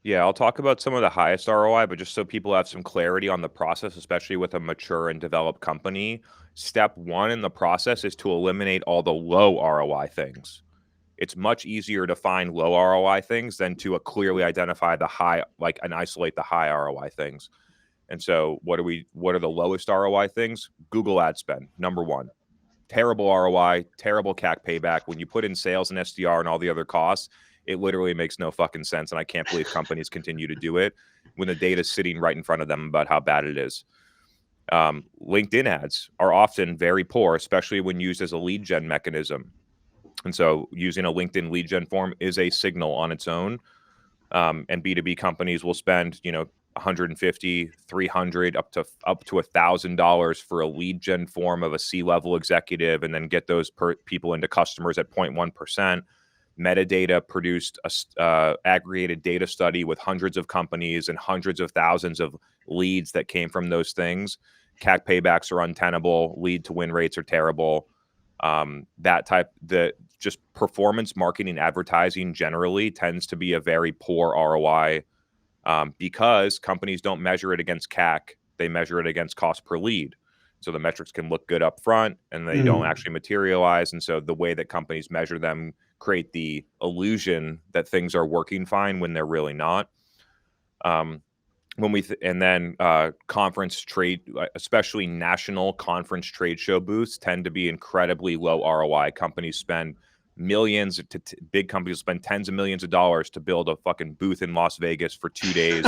Yeah, I'll talk about some of the highest ROI, but just so people have some clarity on the process, especially with a mature and developed company, step one in the process is to eliminate all the low ROI things. It's much easier to find low ROI things than to clearly identify the high, like, and isolate the high ROI things. And so, what are the lowest ROI things? Google ad spend, number one. Terrible ROI, terrible CAC payback. When you put in sales and SDR and all the other costs, it literally makes no fucking sense. And I can't believe companies continue to do it when the data is sitting right in front of them about how bad it is. LinkedIn ads are often very poor, especially when used as a lead gen mechanism. And so using a LinkedIn lead gen form is a signal on its own. And B2B companies will spend, 150, 300, up to $1,000 for a lead gen form of a C-level executive, and then get those people into customers at 0.1%. Metadata produced a aggregated data study with hundreds of companies and hundreds of thousands of leads that came from those things. CAC paybacks are untenable. Lead to win rates are terrible. Just performance marketing advertising generally tends to be a very poor ROI, because companies don't measure it against CAC. They measure it against cost per lead. So the metrics can look good up front and they don't actually materialize. And so the way that companies measure them create the illusion that things are working fine when they're really not. Conference trade, especially national conference trade show booths, tend to be incredibly low ROI. Companies spend millions big companies spend tens of millions of dollars to build a fucking booth in Las Vegas for 2 days,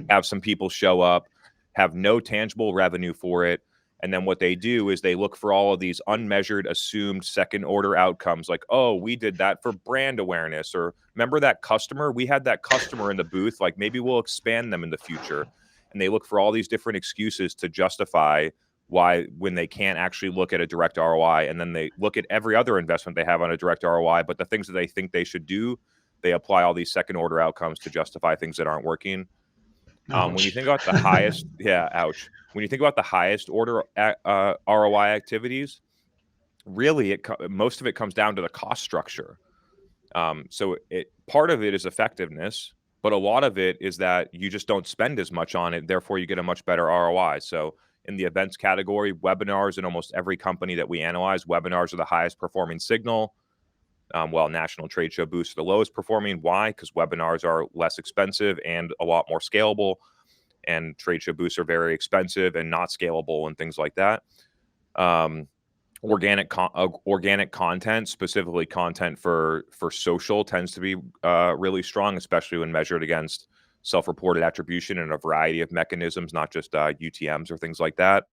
have some people show up, have no tangible revenue for it. And then what they do is they look for all of these unmeasured, assumed second order outcomes like, oh, we did that for brand awareness. Or remember that customer? We had that customer in the booth. Like maybe we'll expand them in the future. And they look for all these different excuses to justify why, when they can't actually look at a direct ROI. And then they look at every other investment they have on a direct ROI. But the things that they think they should do, they apply all these second order outcomes to justify things that aren't working. When you Ouch. think about the highest, yeah, ouch. When you think about the highest order ROI activities, really, most of it comes down to the cost structure. So part of it is effectiveness, but a lot of it is that you just don't spend as much on it. Therefore, you get a much better ROI. So in the events category, webinars in almost every company that we analyze, webinars are the highest performing signal. While national trade show booths are the lowest performing. Why? Because webinars are less expensive and a lot more scalable, and trade show booths are very expensive and not scalable and things like that. Organic content, specifically content for social, tends to be really strong, especially when measured against self-reported attribution and a variety of mechanisms, not just UTMs or things like that.